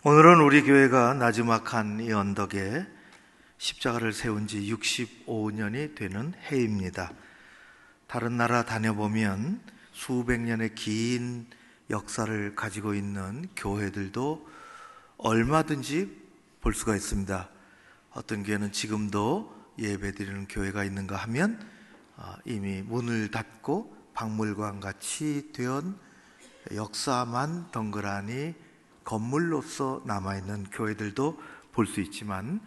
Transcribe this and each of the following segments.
오늘은 우리 교회가 나지막한 이 언덕에 십자가를 세운 지 65년이 되는 해입니다. 다른 나라 다녀보면 수백 년의 긴 역사를 가지고 있는 교회들도 얼마든지 볼 수가 있습니다. 어떤 교회는 지금도 예배드리는 교회가 있는가 하면 이미 문을 닫고 박물관 같이 된 역사만 덩그라니 건물로서 남아있는 교회들도 볼 수 있지만,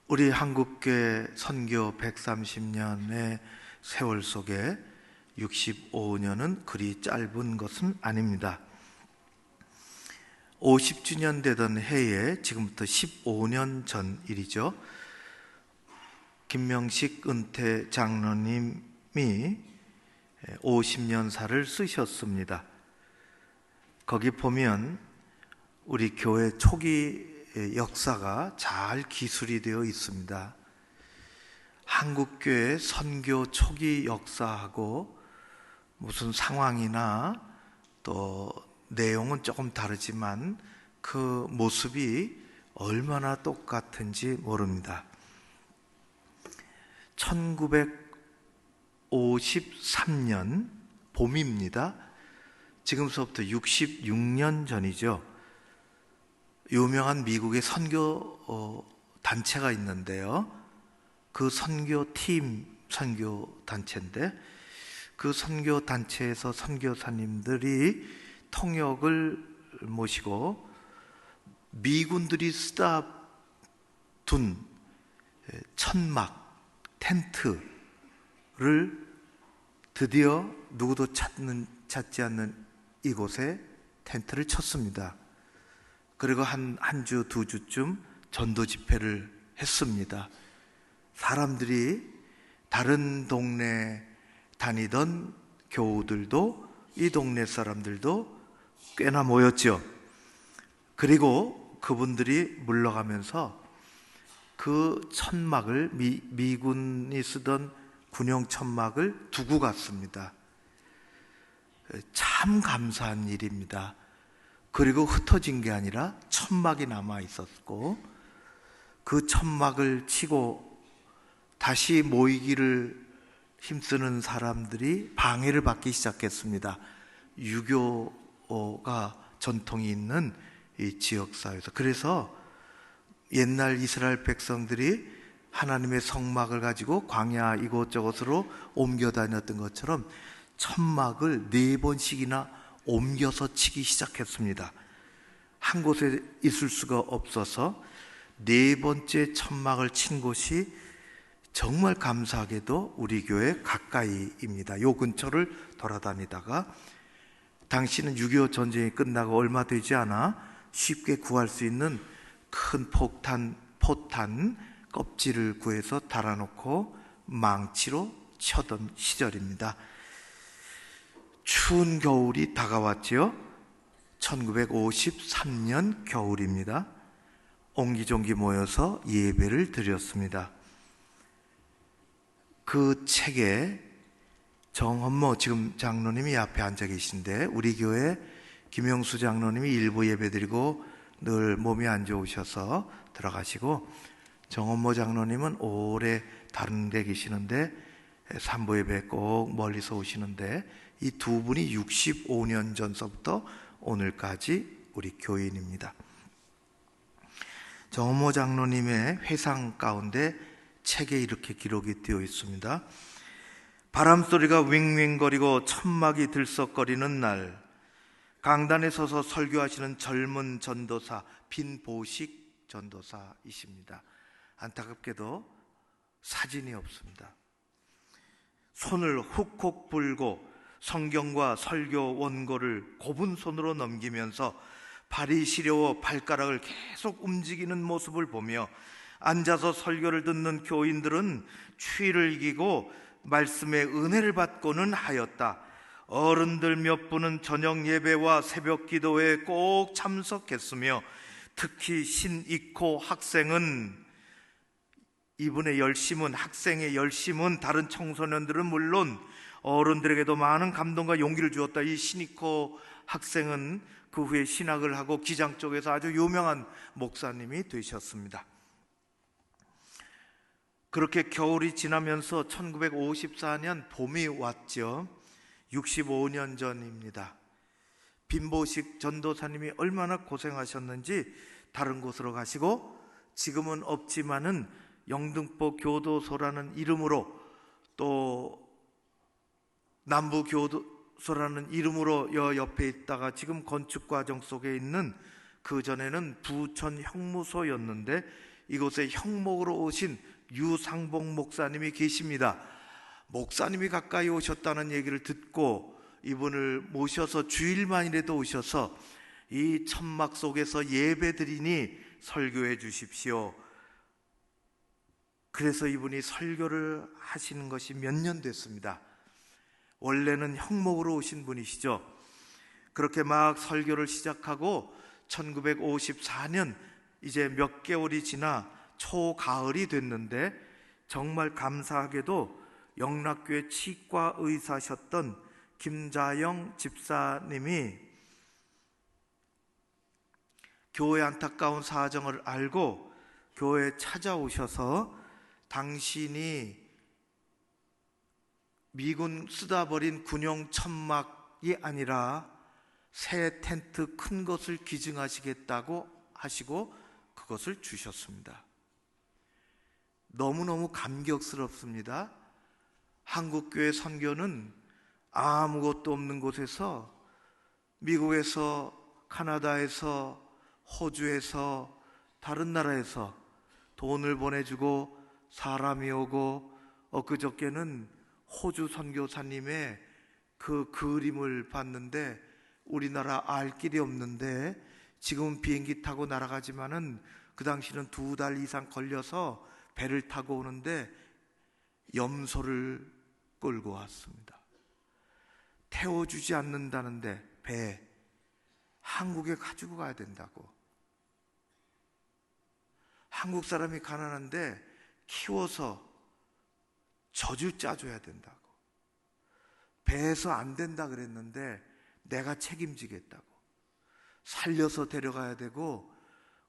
우리 한국교회 선교 130년의 세월 속에 65년은 그리 짧은 것은 아닙니다. 50주년 되던 해에 지금부터 15년 전 일이죠. 김명식 은퇴 장로님이 50년사를 쓰셨습니다. 거기 보면 우리 교회 초기 역사가 잘 기술이 되어 있습니다. 한국교회 선교 초기 역사하고 무슨 상황이나 또 내용은 조금 다르지만 그 모습이 얼마나 똑같은지 모릅니다. 1953년 봄입니다. 지금서부터 66년 전이죠. 유명한 미국의 선교 단체가 있는데요. 그 선교팀, 선교단체인데 그 선교단체에서 선교사님들이 통역을 모시고 미군들이 쓰다 둔 천막, 텐트를 드디어 누구도 찾지 않는 이곳에 텐트를 쳤습니다. 그리고 한 주, 두 주쯤 전도 집회를 했습니다. 사람들이 다른 동네 다니던 교우들도 이 동네 사람들도 꽤나 모였죠. 그리고 그분들이 물러가면서 그 천막을 미군이 쓰던 군용 천막을 두고 갔습니다. 참 감사한 일입니다. 그리고 흩어진 게 아니라 천막이 남아 있었고, 그 천막을 치고 다시 모이기를 힘쓰는 사람들이 방해를 받기 시작했습니다. 유교가 전통이 있는 이 지역사회에서. 그래서 옛날 이스라엘 백성들이 하나님의 성막을 가지고 광야 이곳저곳으로 옮겨 다녔던 것처럼 천막을 4번씩이나 옮겨서 치기 시작했습니다. 한 곳에 있을 수가 없어서 4번째 천막을 친 곳이 정말 감사하게도 우리 교회 가까이입니다. 요 근처를 돌아다니다가 당시는 6.25 전쟁이 끝나고 얼마 되지 않아 쉽게 구할 수 있는 큰 포탄 껍질을 구해서 달아놓고 망치로 쳐던 시절입니다. 추운 겨울이 다가왔지요. 1953년 겨울입니다. 옹기종기 모여서 예배를 드렸습니다. 그 책에 정헌모 지금 장로님이 앞에 앉아 계신데, 우리 교회 김영수 장로님이 일부 예배 드리고 늘 몸이 안 좋으셔서 들어가시고, 정헌모 장로님은 오래 다른 데 계시는데 3부 예배 꼭 멀리서 오시는데, 이 두 분이 65년 전서부터 오늘까지 우리 교인입니다. 정헌모 장로님의 회상 가운데 책에 이렇게 기록이 되어 있습니다. 바람소리가 윙윙거리고 천막이 들썩거리는 날, 강단에 서서 설교하시는 젊은 전도사 빈보식 전도사이십니다. 안타깝게도 사진이 없습니다. 손을 훅훅 불고 성경과 설교 원고를 고분 손으로 넘기면서 발이 시려워 발가락을 계속 움직이는 모습을 보며 앉아서 설교를 듣는 교인들은 추위를 이기고 말씀의 은혜를 받고는 하였다. 어른들 몇 분은 저녁 예배와 새벽 기도에 꼭 참석했으며, 특히 신익호 학생은 이분의 열심은, 학생의 열심은 다른 청소년들은 물론 어른들에게도 많은 감동과 용기를 주었다. 이 신익호 학생은 그 후에 신학을 하고 기장 쪽에서 아주 유명한 목사님이 되셨습니다. 그렇게 겨울이 지나면서 1954년 봄이 왔죠. 65년 전입니다. 빈보식 전도사님이 얼마나 고생하셨는지 다른 곳으로 가시고, 지금은 없지만은 영등포 교도소라는 이름으로, 또 남부 교도소라는 이름으로 옆에 있다가 지금 건축 과정 속에 있는, 그 전에는 부천 형무소였는데 이곳에 형목으로 오신 유상봉 목사님이 계십니다. 목사님이 가까이 오셨다는 얘기를 듣고 이분을 모셔서 주일만이라도 오셔서 이 천막 속에서 예배드리니 설교해 주십시오. 그래서 이분이 설교를 하시는 것이 몇 년 됐습니다. 원래는 형목으로 오신 분이시죠. 그렇게 막 설교를 시작하고 1954년 이제 몇 개월이 지나 초가을이 됐는데, 정말 감사하게도 영락교회 치과 의사셨던 김자영 집사님이 교회 안타까운 사정을 알고 교회에 찾아오셔서 당신이 미군 쓰다 버린 군용 천막이 아니라 새 텐트 큰 것을 기증하시겠다고 하시고 그것을 주셨습니다. 너무너무 감격스럽습니다. 한국교회 선교는 아무것도 없는 곳에서, 미국에서, 카나다에서, 호주에서, 다른 나라에서 돈을 보내주고 사람이 오고, 엊그저께는 호주 선교사님의 그 그림을 봤는데, 우리나라 알 길이 없는데 지금 비행기 타고 날아가지만은 그 당시는 2달 이상 걸려서 배를 타고 오는데 염소를 끌고 왔습니다. 태워주지 않는다는데 배 한국에 가지고 가야 된다고. 한국 사람이 가난한데 키워서 젖을 짜줘야 된다고. 배에서 안 된다 그랬는데 내가 책임지겠다고. 살려서 데려가야 되고,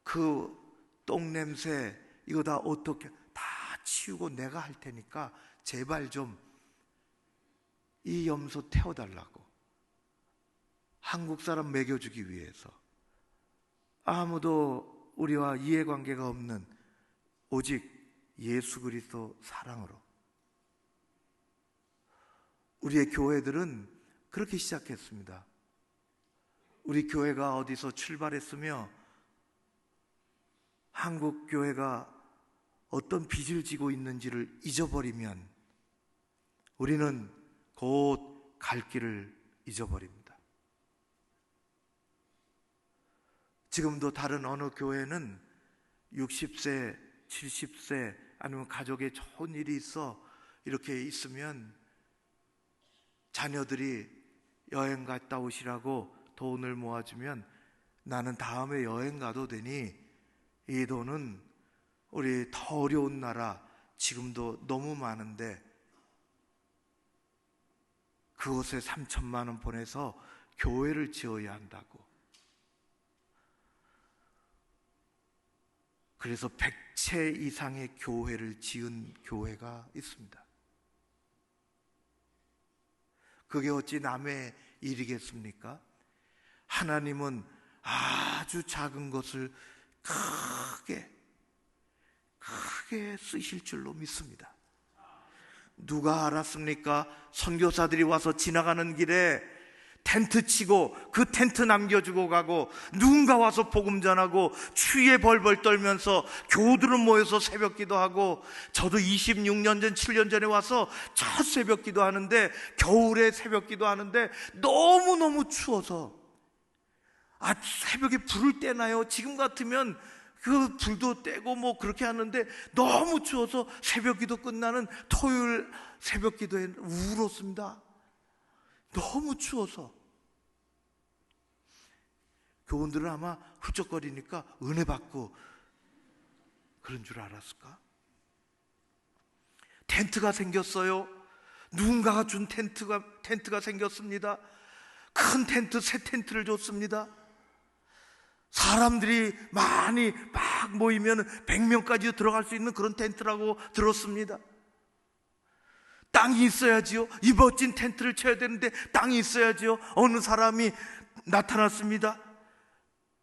그 똥냄새 이거 다 어떻게 다 치우고 내가 할 테니까 제발 좀 이 염소 태워달라고. 한국 사람 먹여주기 위해서. 아무도 우리와 이해관계가 없는 오직 예수 그리스도 사랑으로. 우리의 교회들은 그렇게 시작했습니다. 우리 교회가 어디서 출발했으며 한국 교회가 어떤 빚을 지고 있는지를 잊어버리면 우리는 곧 갈 길을 잊어버립니다. 지금도 다른 어느 교회는 60세, 70세 아니면 가족에 좋은 일이 있어 이렇게 있으면 자녀들이 여행 갔다 오시라고 돈을 모아주면 나는 다음에 여행 가도 되니 이 돈은 우리 더 어려운 나라 지금도 너무 많은데 그곳에 3천만 원 보내서 교회를 지어야 한다고. 그래서 100채 이상의 교회를 지은 교회가 있습니다. 그게 어찌 남의 일이겠습니까? 하나님은 아주 작은 것을 크게 쓰실 줄로 믿습니다. 누가 알았습니까? 선교사들이 와서 지나가는 길에 텐트 치고 그 텐트 남겨주고 가고, 누군가 와서 복음 전하고 추위에 벌벌 떨면서 교우들은 모여서 새벽 기도하고, 저도 26년 전 7년 전에 와서 첫 새벽 기도하는데, 겨울에 새벽 기도하는데 너무너무 추워서 새벽에 불을 떼나요? 지금 같으면 그 불도 떼고 뭐 그렇게 하는데 너무 추워서 새벽 기도 끝나는 토요일 새벽 기도에 울었습니다. 너무 추워서. 교원들은 아마 훌쩍거리니까 은혜 받고 그런 줄 알았을까? 텐트가 생겼어요. 누군가가 준 텐트가 생겼습니다. 큰 텐트, 새 텐트를 줬습니다. 사람들이 많이 막 모이면 100명까지 들어갈 수 있는 그런 텐트라고 들었습니다. 땅이 있어야지요. 이 멋진 텐트를 쳐야 되는데 땅이 있어야지요. 어느 사람이 나타났습니다.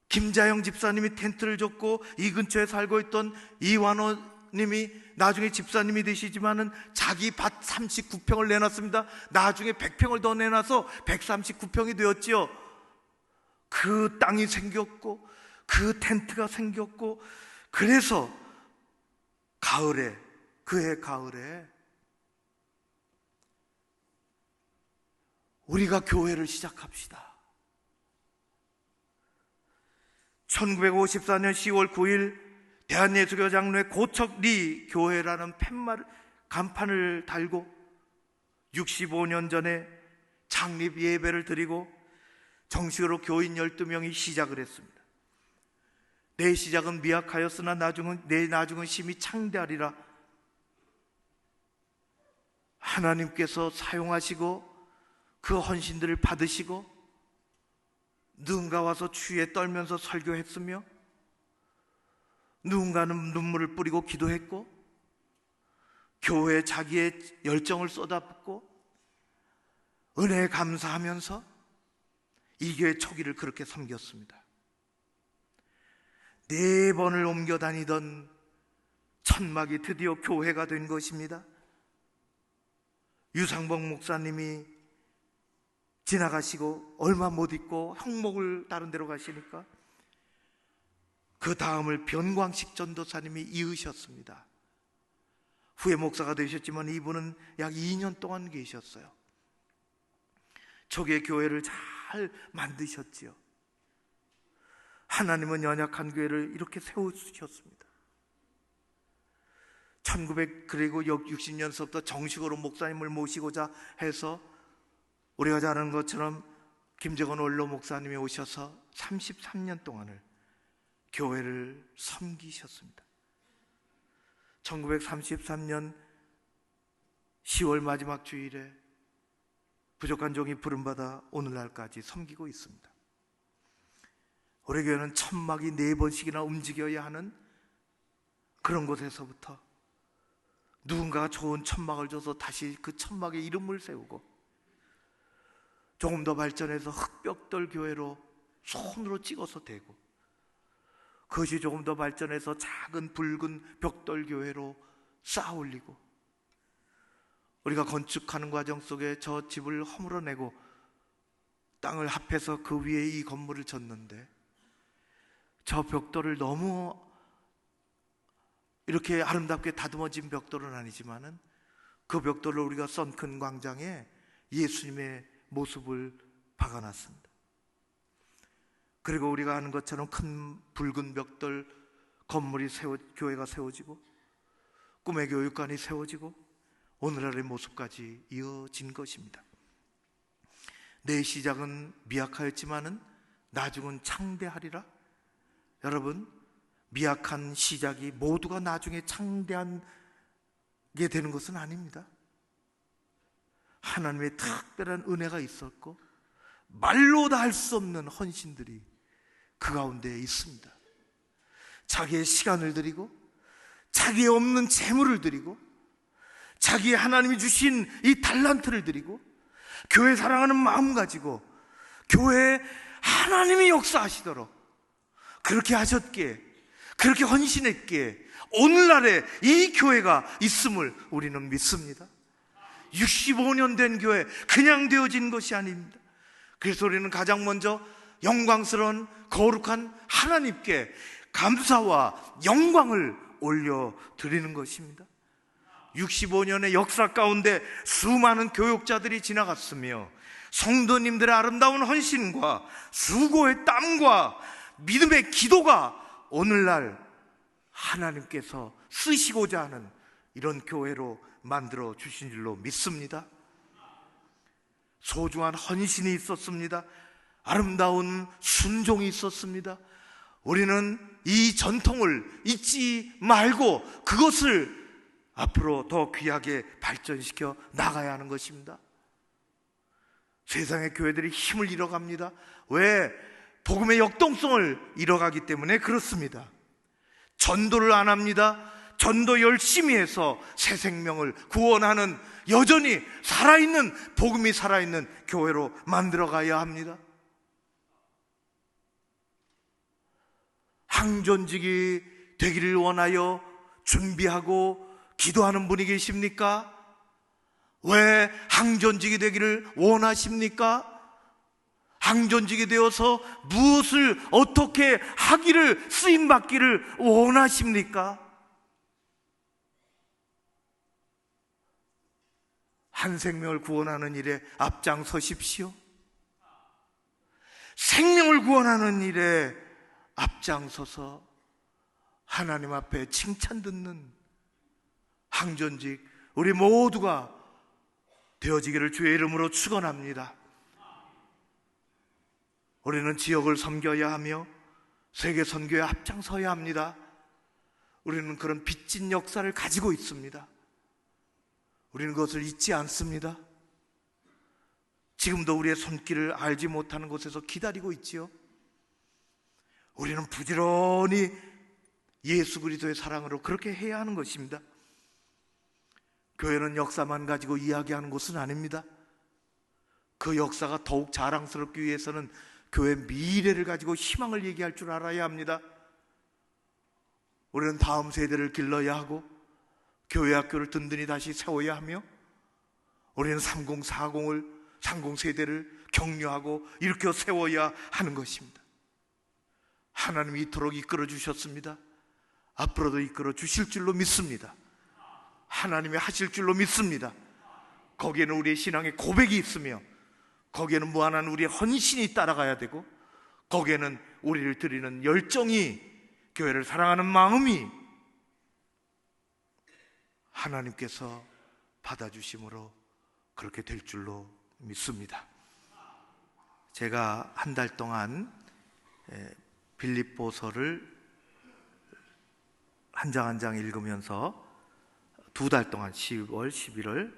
김자영 집사님이 텐트를 줬고, 이 근처에 살고 있던 이완호님이 나중에 집사님이 되시지만은 자기 밭 39평을 내놨습니다. 나중에 100평을 더 내놔서 139평이 되었지요. 그 땅이 생겼고 그 텐트가 생겼고, 그래서 가을에, 그해 가을에 우리가 교회를 시작합시다. 1954년 10월 9일 대한예수교 장로회 고척리 교회라는 간판을 달고 65년 전에 창립 예배를 드리고 정식으로 교인 12명이 시작을 했습니다. 내 시작은 미약하였으나 내 나중은 심히 창대하리라. 하나님께서 사용하시고 그 헌신들을 받으시고, 누군가 와서 추위에 떨면서 설교했으며, 누군가는 눈물을 뿌리고 기도했고, 교회에 자기의 열정을 쏟아붓고 은혜에 감사하면서 이 교회 초기를 그렇게 섬겼습니다. 4번을 옮겨 다니던 천막이 드디어 교회가 된 것입니다. 유상봉 목사님이 지나가시고 얼마 못 있고 형목을 다른 데로 가시니까 그 다음을 변광식 전도사님이 이으셨습니다. 후에 목사가 되셨지만 이분은 약 2년 동안 계셨어요. 초기에 교회를 잘 만드셨지요. 하나님은 연약한 교회를 이렇게 세우셨습니다. 1960년서부터 정식으로 목사님을 모시고자 해서 우리가 잘 아는 것처럼 김정은 원로 목사님이 오셔서 33년 동안을 교회를 섬기셨습니다. 1933년 10월 마지막 주일에 부족한 종이 부름받아 오늘날까지 섬기고 있습니다. 우리 교회는 천막이 4번씩이나 움직여야 하는 그런 곳에서부터 누군가가 좋은 천막을 줘서 다시 그 천막에 이름을 세우고, 조금 더 발전해서 흙벽돌 교회로 손으로 찍어서 대고, 그것이 조금 더 발전해서 작은 붉은 벽돌 교회로 쌓아 올리고, 우리가 건축하는 과정 속에 저 집을 허물어내고 땅을 합해서 그 위에 이 건물을 졌는데, 저 벽돌을 너무 이렇게 아름답게 다듬어진 벽돌은 아니지만은 그 벽돌을 우리가 썬큰 광장에 예수님의 모습을 박아놨습니다. 그리고 우리가 아는 것처럼 큰 붉은 벽돌 건물이 교회가 세워지고 꿈의 교육관이 세워지고 오늘날의 모습까지 이어진 것입니다. 내 시작은 미약하였지만은 나중은 창대하리라. 여러분, 미약한 시작이 모두가 나중에 창대하게 되는 것은 아닙니다. 하나님의 특별한 은혜가 있었고 말로 다 할 수 없는 헌신들이 그 가운데 있습니다. 자기의 시간을 드리고 자기의 없는 재물을 드리고 자기의 하나님이 주신 이 달란트를 드리고 교회 사랑하는 마음 가지고 교회에 하나님이 역사하시도록 그렇게 하셨기에, 그렇게 헌신했기에 오늘날에 이 교회가 있음을 우리는 믿습니다. 65년 된 교회, 그냥 되어진 것이 아닙니다. 그래서 우리는 가장 먼저 영광스러운 거룩한 하나님께 감사와 영광을 올려드리는 것입니다. 65년의 역사 가운데 수많은 교육자들이 지나갔으며 성도님들의 아름다운 헌신과 수고의 땀과 믿음의 기도가 오늘날 하나님께서 쓰시고자 하는 이런 교회로 만들어 주신 줄로 믿습니다. 소중한 헌신이 있었습니다. 아름다운 순종이 있었습니다. 우리는 이 전통을 잊지 말고 그것을 앞으로 더 귀하게 발전시켜 나가야 하는 것입니다. 세상의 교회들이 힘을 잃어갑니다. 왜? 복음의 역동성을 잃어가기 때문에 그렇습니다. 전도를 안 합니다. 전도 열심히 해서 새 생명을 구원하는, 여전히 살아있는, 복음이 살아있는 교회로 만들어가야 합니다. 항존직이 되기를 원하여 준비하고 기도하는 분이 계십니까? 왜 항존직이 되기를 원하십니까? 항존직이 되어서 무엇을 어떻게 하기를, 쓰임받기를 원하십니까? 한 생명을 구원하는 일에 앞장서십시오. 생명을 구원하는 일에 앞장서서 하나님 앞에 칭찬 듣는 항존직 우리 모두가 되어지기를 주의 이름으로 축원합니다. 우리는 지역을 섬겨야 하며 세계 선교에 앞장서야 합니다. 우리는 그런 빚진 역사를 가지고 있습니다. 우리는 그것을 잊지 않습니다. 지금도 우리의 손길을 알지 못하는 곳에서 기다리고 있지요. 우리는 부지런히 예수 그리스도의 사랑으로 그렇게 해야 하는 것입니다. 교회는 역사만 가지고 이야기하는 곳은 아닙니다. 그 역사가 더욱 자랑스럽기 위해서는 교회 미래를 가지고 희망을 얘기할 줄 알아야 합니다. 우리는 다음 세대를 길러야 하고 교회 학교를 든든히 다시 세워야 하며 우리는 3040을 30세대를 격려하고 일으켜 세워야 하는 것입니다. 하나님이 이토록 이끌어 주셨습니다. 앞으로도 이끌어 주실 줄로 믿습니다. 하나님이 하실 줄로 믿습니다. 거기에는 우리의 신앙의 고백이 있으며 거기에는 무한한 우리의 헌신이 따라가야 되고 거기에는 우리를 드리는 열정이, 교회를 사랑하는 마음이 하나님께서 받아주심으로 그렇게 될 줄로 믿습니다. 제가 한 달 동안 빌립보서를 한 장 한 장 읽으면서 2달 동안 10월, 11월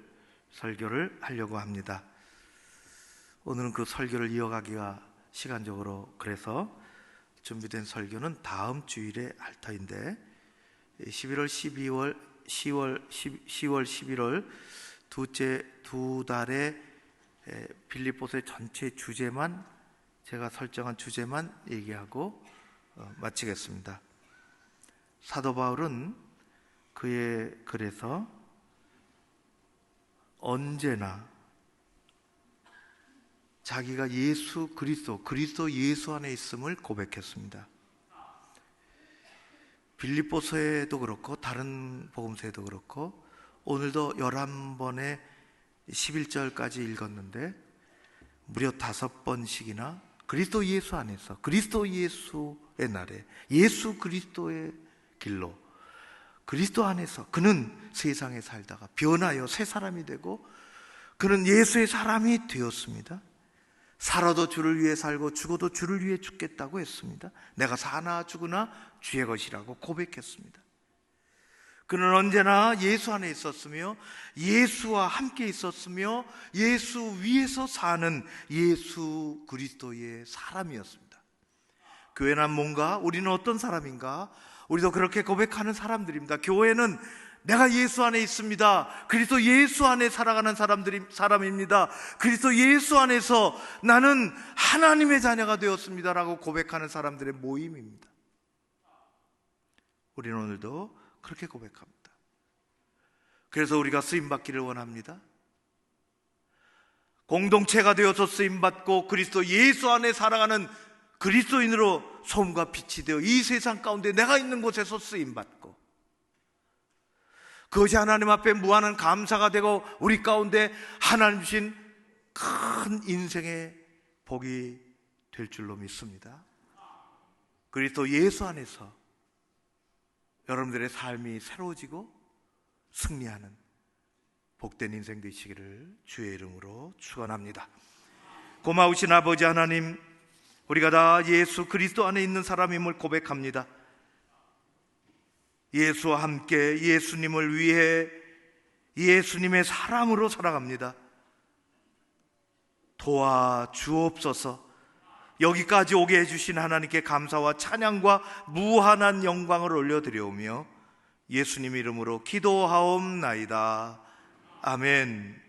설교를 하려고 합니다. 오늘은 그 설교를 이어가기가 시간적으로 그래서 준비된 설교는 다음 주일에 할 터인데 11월, 12월, 10월, 11월 두째 두 달의 빌립보서의 전체 주제만, 제가 설정한 주제만 얘기하고 마치겠습니다. 사도 바울은 그의 글에서 언제나 자기가 예수 그리스도 예수 안에 있음을 고백했습니다. 빌립보서에도 그렇고 다른 복음서에도 그렇고 오늘도 11번의 11절까지 읽었는데 무려 5번씩이나 그리스도 예수 안에서, 그리스도 예수의 날에, 예수 그리스도의 길로, 그리스도 안에서 그는 세상에 살다가 변하여 새 사람이 되고 그는 예수의 사람이 되었습니다. 살아도 주를 위해 살고 죽어도 주를 위해 죽겠다고 했습니다. 내가 사나 죽으나 주의 것이라고 고백했습니다. 그는 언제나 예수 안에 있었으며 예수와 함께 있었으며 예수 위에서 사는 예수 그리스도의 사람이었습니다. 교회는 뭔가, 우리는 어떤 사람인가? 우리도 그렇게 고백하는 사람들입니다. 교회는 내가 예수 안에 있습니다. 그리스도 예수 안에 살아가는 사람입니다. 그리스도 예수 안에서 나는 하나님의 자녀가 되었습니다라고 고백하는 사람들의 모임입니다. 우리는 오늘도 그렇게 고백합니다. 그래서 우리가 쓰임받기를 원합니다. 공동체가 되어서 쓰임받고 그리스도 예수 안에 살아가는 그리스도인으로 소금과 빛이 되어 이 세상 가운데 내가 있는 곳에서 쓰임받고 그것이 하나님 앞에 무한한 감사가 되고 우리 가운데 하나님 주신 큰 인생의 복이 될 줄로 믿습니다. 그리스도 예수 안에서 여러분들의 삶이 새로워지고 승리하는 복된 인생 되시기를 주의 이름으로 축원합니다. 고마우신 아버지 하나님, 우리가 다 예수 그리스도 안에 있는 사람임을 고백합니다. 예수와 함께 예수님을 위해 예수님의 사람으로 살아갑니다. 도와주옵소서. 여기까지 오게 해주신 하나님께 감사와 찬양과 무한한 영광을 올려드려오며 예수님 이름으로 기도하옵나이다. 아멘.